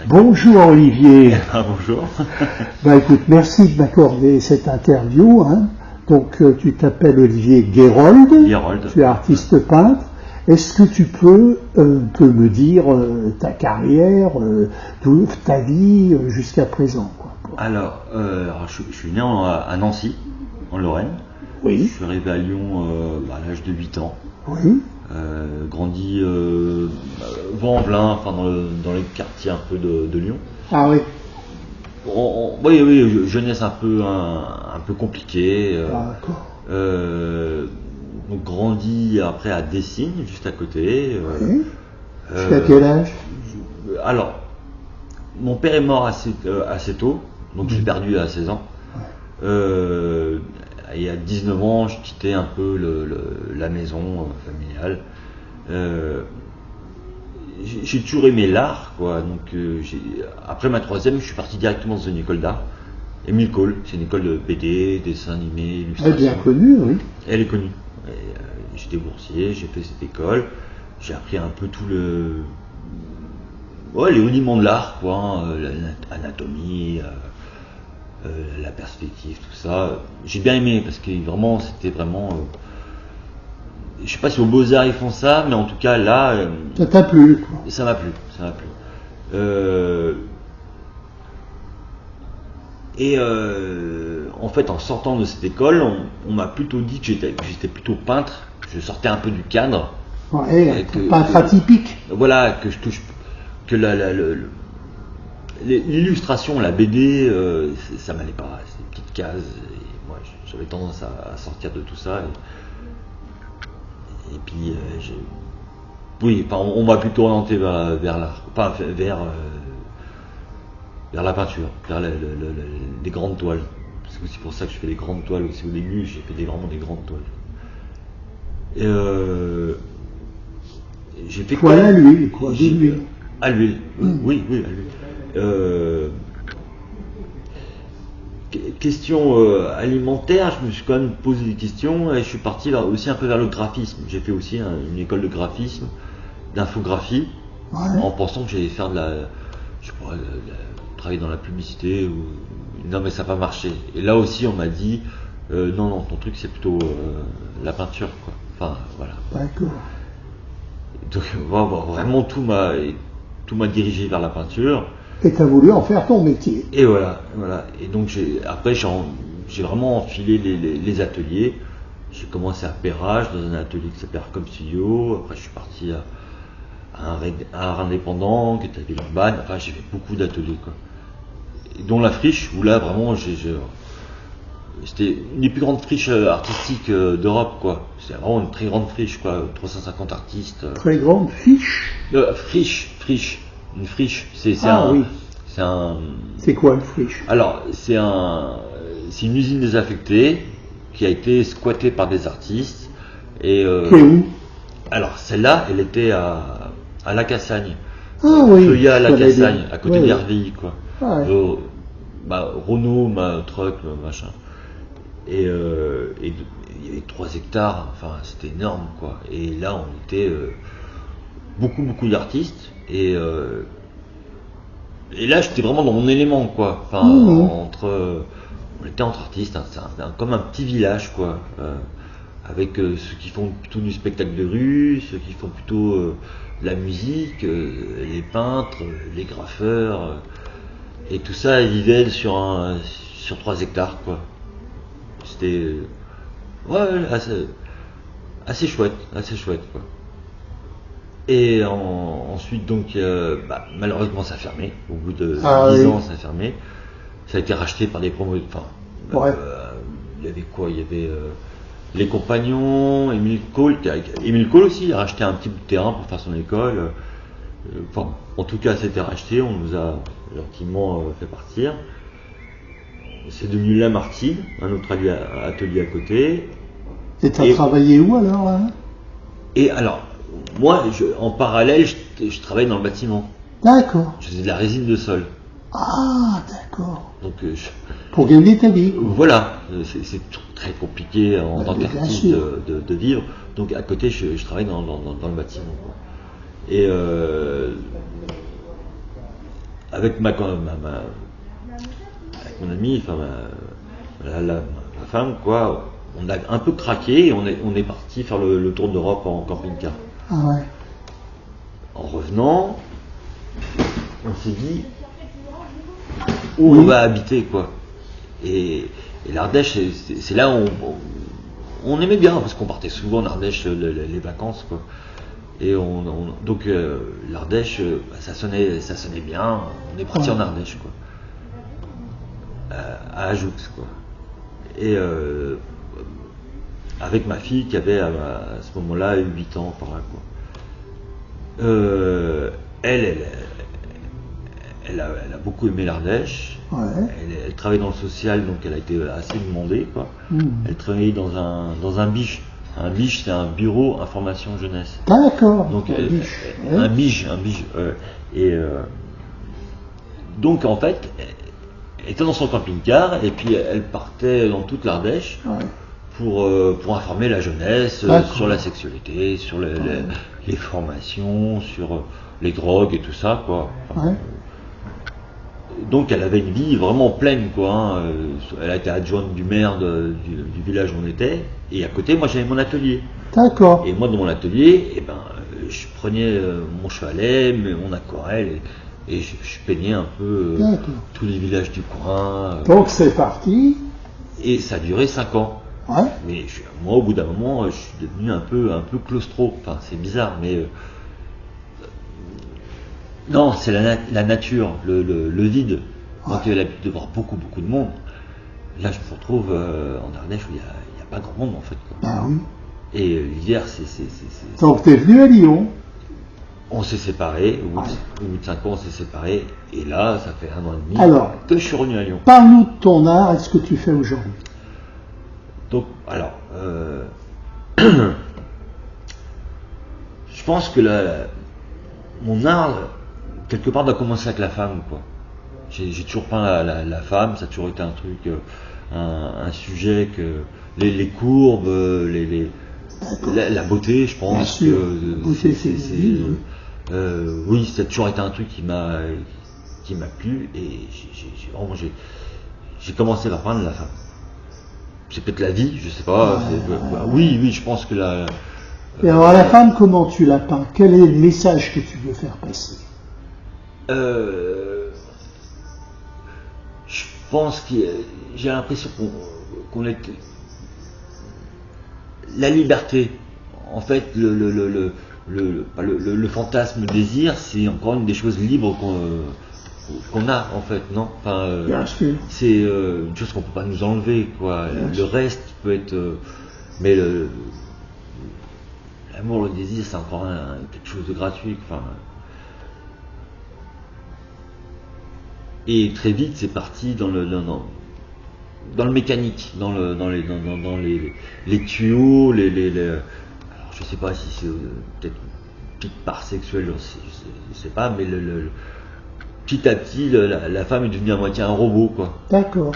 Bonjour Olivier. Ah, bonjour. Écoute, merci de m'accorder cette interview. Donc tu t'appelles Olivier Guérold. Tu es artiste peintre. Est-ce que tu peux me dire ta carrière, ta vie jusqu'à présent, quoi. Alors, je suis né à Nancy, en Lorraine. Oui. Je suis arrivé à Lyon à l'âge de 8 ans. Oui. Grandi Vaux-en-Velin, enfin dans les quartiers un peu de Lyon. Ah oui. Oui, jeunesse un peu compliquée. D'accord. Donc grandi après à Dessines, juste à côté. Oui. Jusqu'à quel âge? Alors, mon père est mort assez tôt, donc je l'ai perdu à 16 ans. Et à 19 ans, je quittais un peu la maison familiale. J'ai toujours aimé l'art, quoi. Donc, après ma troisième, je suis parti directement dans une école d'art. Émile Cole, c'est une école de BD, dessin animé, illustration. Elle est bien connue, oui. Elle est connue. J'étais boursier, j'ai fait cette école. J'ai appris un peu tout les rudiments de l'art, quoi. L'anatomie, la perspective, tout ça. J'ai bien aimé parce que vraiment, c'était vraiment. Je sais pas si aux Beaux-Arts ils font ça, mais en tout cas là. Ça t'a plu, quoi. Ça m'a plu. En fait, en sortant de cette école, on m'a plutôt dit que j'étais plutôt peintre. Je sortais un peu du cadre. Ouais, peintre atypique. Voilà, que l'illustration, la BD, ça m'allait pas. C'est des petites cases. Et moi, j'avais tendance à sortir de tout ça. Et puis, on m'a plutôt orienté vers l'art, enfin, vers la peinture, vers les grandes toiles. C'est aussi pour ça que je fais des grandes toiles aussi au début. J'ai fait vraiment des grandes toiles. Et j'ai fait toile à l'huile, quoi, d'huile. À l'huile, oui, à l'huile. Question alimentaire, je me suis quand même posé des questions et je suis parti aussi un peu vers le graphisme. J'ai fait aussi une école de graphisme, d'infographie, en pensant que j'allais faire travailler dans la publicité. Non, mais ça n'a pas marché. Et là aussi, on m'a dit non, ton truc c'est plutôt la peinture, quoi. Enfin, voilà. D'accord. Donc, vraiment tout m'a dirigé vers la peinture. Et tu as voulu en faire ton métier. Et voilà. Et donc après j'ai vraiment enfilé les ateliers. J'ai commencé à Perrache dans un atelier qui s'appelle Arcom Studio. Après je suis parti à un art indépendant qui était à Villeurbanne. Enfin j'ai fait beaucoup d'ateliers, quoi. Et dont la friche où là vraiment c'était une des plus grandes friches artistiques d'Europe, quoi. C'est vraiment une très grande friche, quoi. 350 artistes. Très grande fiche. Friche. Une friche. Oui. C'est quoi une friche? Alors, c'est une usine désaffectée qui a été squattée par des artistes. Et qui est où? Alors, celle-là, elle était à La Cassagne. Ah oui. Feuillat La Cassagne, à côté d'Herville, quoi. Ah, ouais. Renault, truck, machin. Et il y avait 3 hectares, enfin c'était énorme, quoi. Et là on était beaucoup d'artistes et là j'étais vraiment dans mon élément, quoi. Enfin on était entre artistes, c'est comme un petit village, quoi. Avec ceux qui font plutôt du spectacle de rue, ceux qui font plutôt de la musique, les peintres, les graffeurs, et tout ça ils vivaient sur 3 hectares, quoi. C'était assez chouette, quoi. Et ensuite donc malheureusement ça a fermé. Au bout de 10 ans ça a fermé. Ça a été racheté par des promos. Enfin, il y avait quoi? Il y avait les Compagnons, Émile Cole aussi, il a racheté un petit bout de terrain pour faire son école. En tout cas ça a été racheté, on nous a gentiment fait partir. C'est devenu Lamartine, un autre atelier à côté. Et tu as travaillé où alors, hein? Et alors, moi, en parallèle, je travaillais dans le bâtiment. D'accord. Je faisais de la résine de sol. Ah, d'accord. Donc, pour gagner ta vie. Voilà, c'est très compliqué en tant qu'artiste de vivre. Donc, à côté, je travaille dans le bâtiment, quoi. avec avec mon ami, enfin ma femme, quoi, on a un peu craqué et on est parti faire le tour d'Europe en camping-car. Ah ouais. En revenant, on s'est dit où on va habiter, quoi. Et l'Ardèche, c'est là où on aimait bien, parce qu'on partait souvent en Ardèche les vacances, quoi. Et donc l'Ardèche, ça sonnait bien. On est parti en Ardèche, quoi, à Ajoux, quoi. Et avec ma fille qui avait à ce moment-là 8 ans, par là, quoi. Elle a beaucoup aimé l'Ardèche. Ouais. Elle travaillait dans le social, donc elle a été assez demandée, quoi. Elle travaillait dans un BIJ. Un BIJ, c'est un bureau information jeunesse. D'accord. Donc un BIJ. Et donc en fait, elle était dans son camping-car et puis elle partait dans toute l'Ardèche pour informer la jeunesse sur la sexualité, sur les formations, sur les drogues et tout ça, quoi. Enfin, donc elle avait une vie vraiment pleine, quoi. Elle a été adjointe du maire du village où on était, et à côté, moi j'avais mon atelier. D'accord. Et moi dans mon atelier, je prenais mon chevalet, mon aquarelle, et je peignais un peu tous les villages du coin. Donc c'est parti. Et ça a duré 5 ans. Ouais. Mais moi au bout d'un moment, je suis devenu un peu claustro. Enfin c'est bizarre, mais non, c'est la nature, le vide. Moi qui ai l'habitude de voir beaucoup de monde, là je me retrouve en Ardèche où il n'y a pas grand monde, en fait, quoi. Ah oui. Et l'hiver, c'est... Donc tu es venu à Lyon. On s'est séparés, au bout de 5 ans on s'est séparés, et là ça fait 1 an et demi que je suis revenu à Lyon. Parle-nous de ton art et de ce que tu fais aujourd'hui. Donc, alors, je pense que mon art, quelque part, doit commencer avec la femme, quoi. J'ai toujours peint la femme, ça a toujours été un truc, un sujet que les courbes, la beauté, je pense. Bien sûr. Beauté, oui, ça a toujours été un truc qui m'a plu, et j'ai commencé par peindre la femme. C'est peut-être la vie, je sais pas. Oui, je pense que Et alors la femme, comment tu la peins? Quel est le message que tu veux faire passer? Je pense que j'ai l'impression qu'on est la liberté. En fait, le fantasme, le désir, c'est encore une des choses libres qu'on a, en fait, non? Enfin, bien sûr. C'est une chose qu'on peut pas nous enlever, quoi. Le reste peut être, mais l'amour, le désir, c'est encore quelque chose de gratuit. Enfin, et très vite, c'est parti dans le mécanique, dans les tuyaux, alors je sais pas si c'est peut-être une petite part sexuelle, je sais pas, mais petit à petit, la femme est devenue à moitié un robot, quoi. D'accord.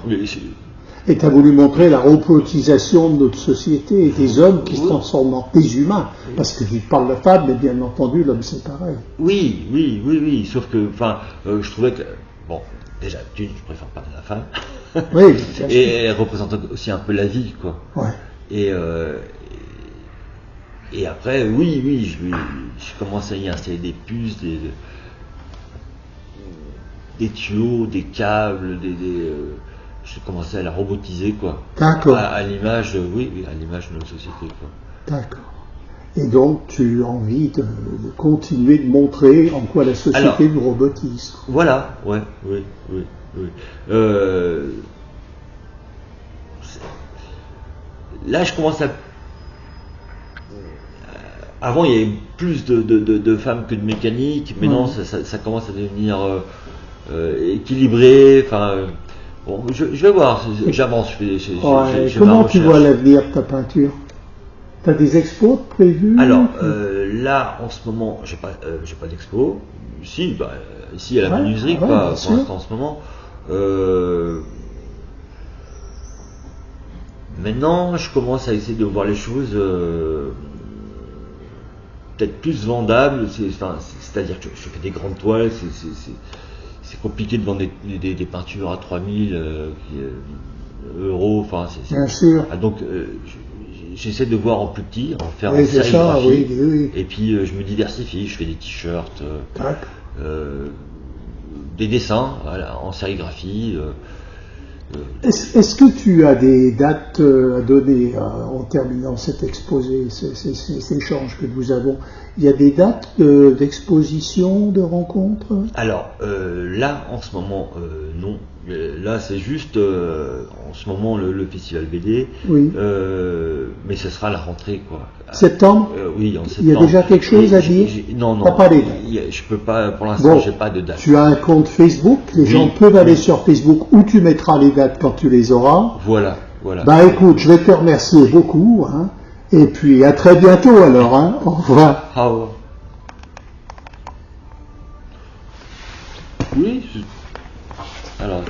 Et tu as voulu montrer la robotisation de notre société et des hommes qui se transforment en des humains. Parce que tu parles de la femme, mais bien entendu, l'homme c'est pareil. Oui. Sauf que, je trouvais que, bon, déjà, je préfère parler de la femme. Oui. Et elle représente aussi un peu la vie, quoi. Ouais. Et après, oui, je commençais à y installer des puces, des tuyaux, des câbles, je commençais à la robotiser, quoi. D'accord. À l'image, à l'image de notre société, quoi. D'accord. Et donc, tu as envie de continuer de montrer en quoi la société nous robotise. Voilà, oui. Là, je commence à... Avant, il y avait plus de femmes que de mécaniques, mais non, ça commence à devenir équilibré. Enfin, bon, je vais voir, j'avance. Comment tu vois l'avenir de ta peinture? Tu as des expos prévus? Alors, là, en ce moment, j'ai pas d'expo. Ici, ici à la menuiserie, pour l'instant, en ce moment. Maintenant, je commence à essayer de voir les choses peut-être plus vendables. C'est-à-dire que je fais des grandes toiles, c'est compliqué de vendre des peintures à 3000 euros. Enfin, bien sûr. Donc, j'essaie de voir en plus petit, en faire oui, en sérigraphie. Oui. Et puis, je me diversifie. Je fais des t-shirts, des dessins en sérigraphie. Est-ce que tu as des dates à donner en terminant cet exposé, ces échanges que nous avons? Il y a des dates d'exposition, de rencontres? Alors, là, en ce moment, non. Là, c'est juste, en ce moment, le festival BD. Oui. Mais ce sera la rentrée, quoi. Septembre? Oui, en septembre. Il y a déjà quelque chose à dire? Non. Pas les dates. Je peux pas, pour l'instant, j'ai pas de date. Tu as un compte Facebook, les gens peuvent aller sur Facebook où tu mettras les dates quand tu les auras. Voilà. Bah écoute, je vais te remercier beaucoup, hein, et puis à très bientôt alors, hein. Au revoir. Au revoir. Oui, alors.